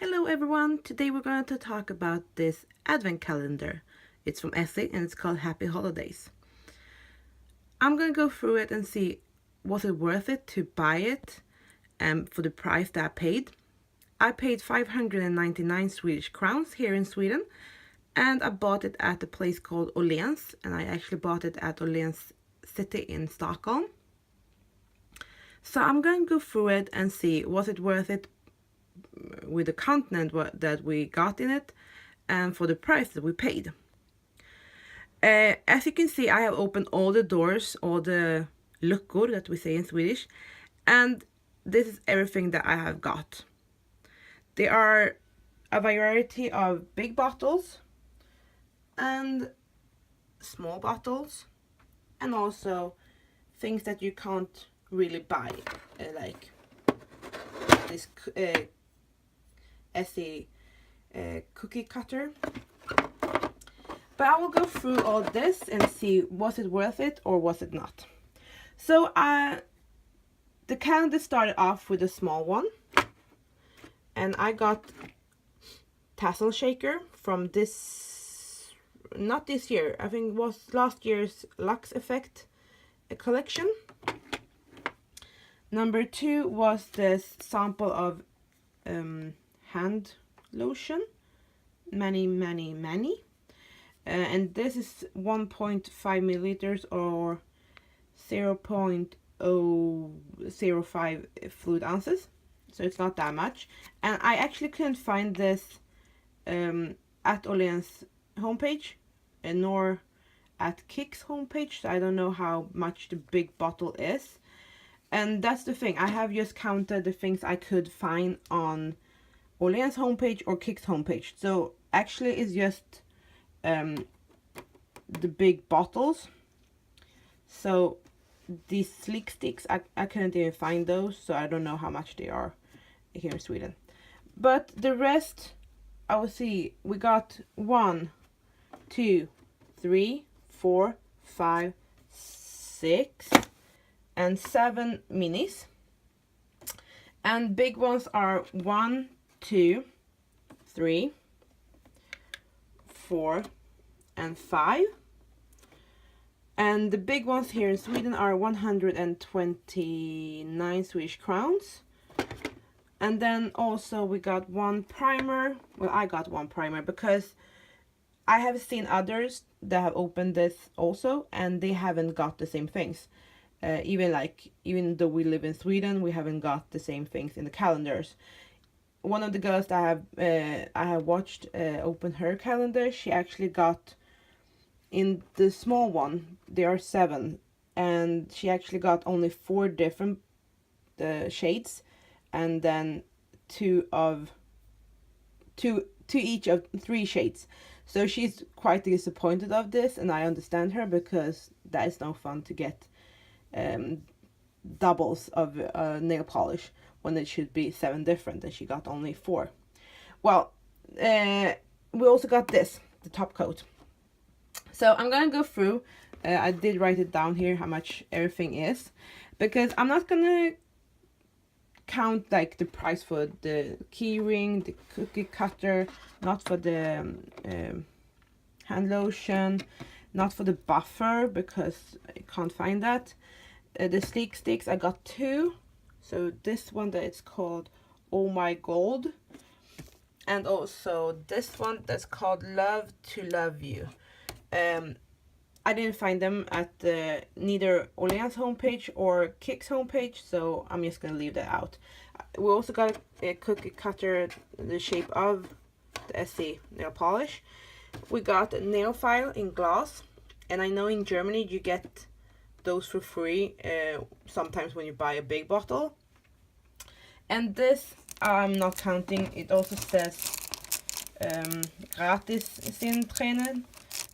Hello everyone, today we're going to talk about this advent calendar. It's from Essie and it's called Happy Holidays. I'm going to go through it and see was it worth it to buy it for the price that I paid. I paid 599 Swedish crowns here in Sweden, and I bought it at a place called Åhléns, and I actually bought it at Åhléns city in Stockholm. So I'm going to go through it and see was it worth it with the content that we got in it and for the price that we paid. As you can see, I have opened all the doors, all the luckor that we say in Swedish, and this is everything that I have got. There are a variety of big bottles and small bottles, and also things that you can't really buy, like this Essie cookie cutter. But I will go through all this and see was it worth it or was it not. So the calendar started off with a small one, and I got Tassel Shaker from this, not this year, I think it was last year's Lux Effect collection. Number 2 was this sample of hand lotion, many, and this is 1.5 milliliters or 0.005 fluid ounces, so it's not that much. And I actually couldn't find this at Åhléns homepage nor at Kick's homepage, so I don't know how much the big bottle is. And that's the thing, I have just counted the things I could find on Åhléns homepage or Kick's homepage. So actually it's just the big bottles. So these sleek sticks, I couldn't even find those, so I don't know how much they are here in Sweden. But the rest, I will see, we got 1, 2, 3, 4, 5, 6 and 7 minis, and big ones are 1, 2, 3, 4 and 5, and the big ones here in Sweden are 129 Swedish crowns. And then also we got one primer. Well, I got one primer because I have seen others that have opened this also, and they haven't got the same things. Even though we live in Sweden, we haven't got the same things in the calendars. One of the girls that I have watched open her calendar, she actually got, in the small one there are 7, and she actually got only 4 different shades, and then 2 each of 3 shades. So she's quite disappointed of this, and I understand her, because that is no fun to get doubles of nail polish when it should be 7 different, and she got only 4. Well, we also got this, the top coat. So I'm gonna go through, I did write it down here how much everything is, because I'm not gonna count like the price for the key ring, the cookie cutter, not for the hand lotion, not for the buffer, because I can't find that. The sleek sticks, I got 2. So this one that it's called Oh My Gold, and also this one that's called Love to Love You. I didn't find them at neither Åhléns homepage or Kick's homepage, so I'm just gonna leave that out. We also got a cookie cutter the shape of the Essie nail polish. We got a nail file in glass, and I know in Germany you get those for free sometimes when you buy a big bottle. And this I'm not counting, it also says gratis sin tränen,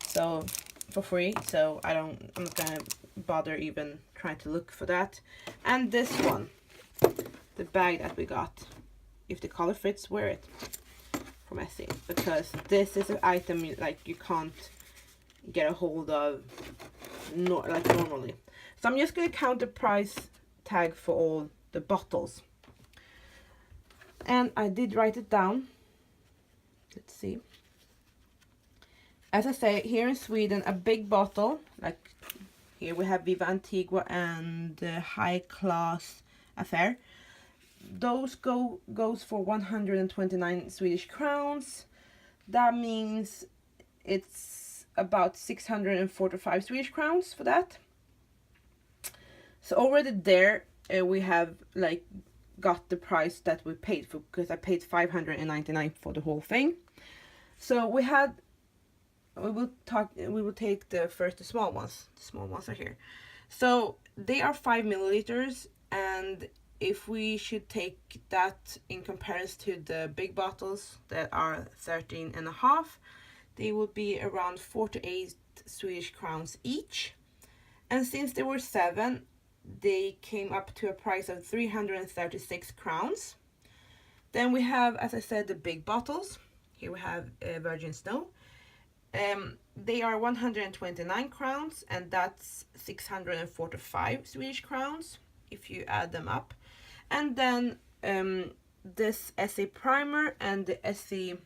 so for free, so I'm not gonna bother even trying to look for that. And this one, the bag that we got, if the color fits, wear it, from Essie, because this is an item you can't get a hold of normally. So I'm just gonna count the price tag for all the bottles. And I did write it down let's see. As I say, here in Sweden, a big bottle, like here we have Viva Antigua and High Class Affair. Those goes for 129 Swedish crowns. That means it's about 645 Swedish crowns for that. So already there we have like got the price that we paid for, because I paid 599 for the whole thing. So we will take the small ones. The small ones are here. So they are 5 milliliters, and if we should take that in comparison to the big bottles that are 13.5, they would be around 48 Swedish crowns each. And since there were 7, they came up to a price of 336 crowns. Then we have, as I said, the big bottles. Here we have Virgin Snow. They are 129 crowns, and that's 645 Swedish crowns if you add them up. And then this Essie primer and the Essie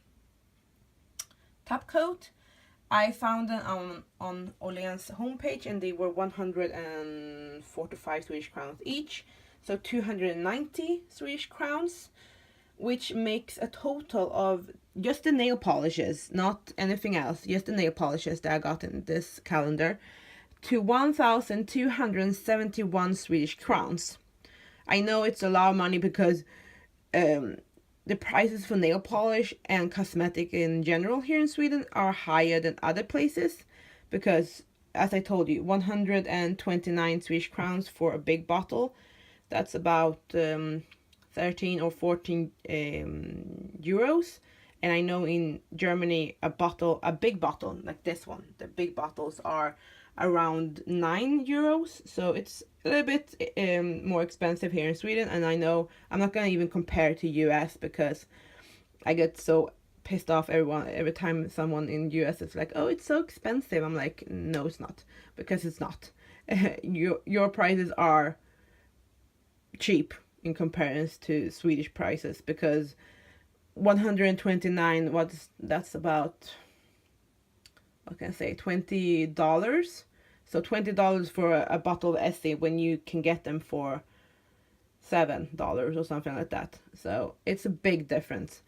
top coat, I found them on Åhléns homepage, and they were 145 Swedish crowns each, so 290 Swedish crowns, which makes a total of just the nail polishes, not anything else, just the nail polishes that I got in this calendar, to 1,271 Swedish crowns. I know it's a lot of money because the prices for nail polish and cosmetic in general here in Sweden are higher than other places, because, as I told you, 129 Swedish crowns for a big bottle, that's about 13 or 14 euros. And I know in Germany a big bottle like this one, the big bottles are around 9 euros, so it's a little bit more expensive here in Sweden. And I know I'm not gonna even compare to US, because I get so pissed off every time someone in US is like, oh, it's so expensive. I'm like, no, it's not, because it's not. Your prices are cheap in comparison to Swedish prices, because 129, that's about, what can I say, $20. So $20 for a bottle of Essie, when you can get them for $7 or something like that. So it's a big difference.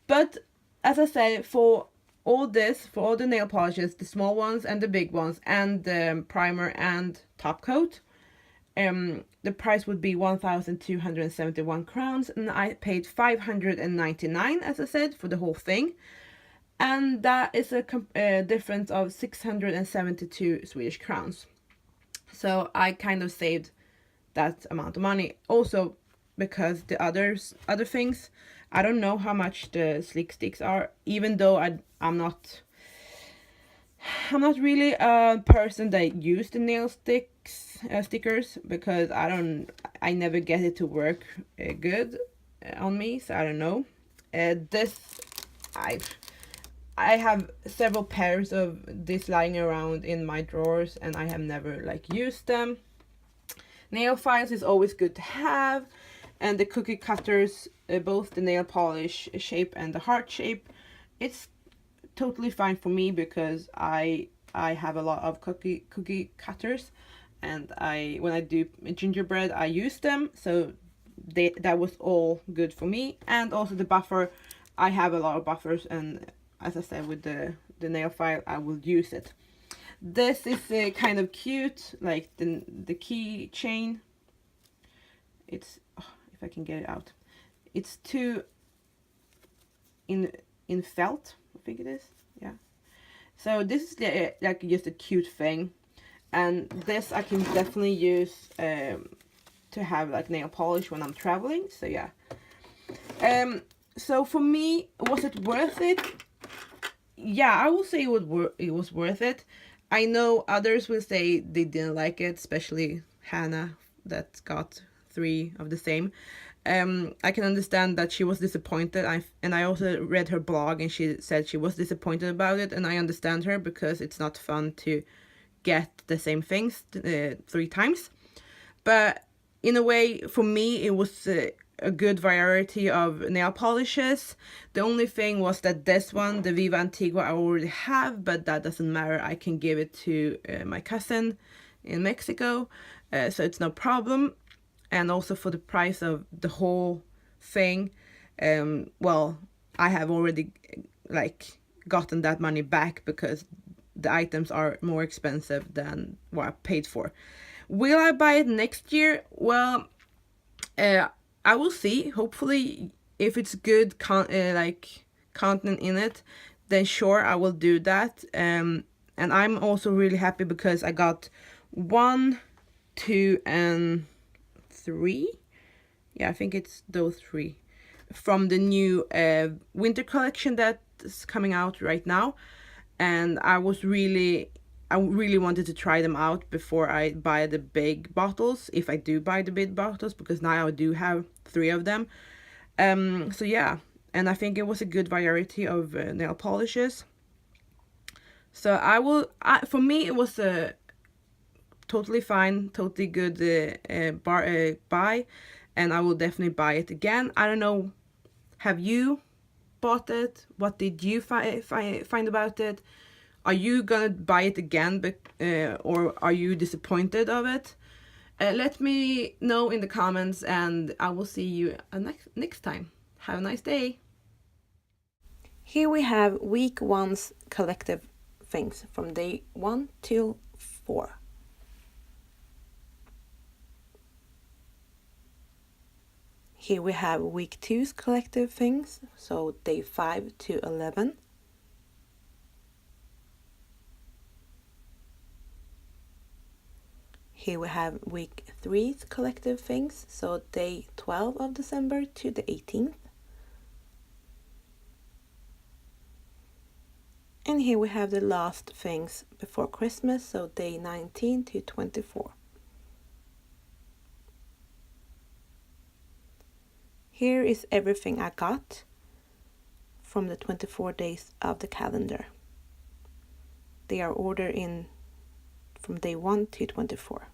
But as I said, for all the nail polishes, the small ones and the big ones, and the primer and top coat, the price would be 1,271 crowns, and I paid 599, as I said, for the whole thing. And that is a difference of 672 Swedish crowns. So I kind of saved that amount of money. Also, because the other things, I don't know how much the sleek sticks are, even though I'm not really a person that use the nail stickers, because I never get it to work good on me, so I don't know. I have several pairs of this lying around in my drawers, and I have never like used them. Nail files is always good to have, and the cookie cutters, both the nail polish shape and the heart shape, it's totally fine for me, because I have a lot of cookie cutters, and when I do gingerbread I use them, so that was all good for me. And also the buffer, I have a lot of buffers, and as I said, with the nail file I will use it. This is kind of cute, like the key chain. It's, if I can get it out, it's two in felt, I think it is, yeah. So this is like just a cute thing, and this I can definitely use to have like nail polish when I'm traveling. So yeah. So for me, was it worth it? Yeah, I will say it was worth it. I know others will say they didn't like it, especially Hannah that got 3 of the same. I can understand that she was disappointed. And I also read her blog, and she said she was disappointed about it, and I understand her, because it's not fun to get the same things 3 times. But in a way, for me, it was a good variety of nail polishes. The only thing was that this one, the Viva Antigua, I already have, but that doesn't matter. I can give it to my cousin in Mexico, so it's no problem. And also for the price of the whole thing, well, I have already like gotten that money back because the items are more expensive than what I paid for. Will I buy it next year? Well, I will see. Hopefully, if it's good like content in it, then sure, I will do that. And I'm also really happy because I got 1, 2, and 3. Yeah, I think it's those 3 from the new winter collection that's coming out right now. And I really wanted to try them out before I buy the big bottles, if I do buy the big bottles, because now I do have 3 of them. So yeah, and I think it was a good variety of nail polishes. So for me, it was a totally fine, totally good buy, and I will definitely buy it again. I don't know, have you bought it? What did you find about it? Are you gonna buy it again, or are you disappointed of it? Let me know in the comments, and I will see you next time. Have a nice day. Here we have week 1's collective things from day 1 till 4. Here we have week 2's collective things, so day 5 to 11. Here we have week 3's collective things, so day 12 of December to the 18th. And here we have the last things before Christmas, so day 19 to 24. Here is everything I got from the 24 days of the calendar. They are ordered in from day 1 to 24.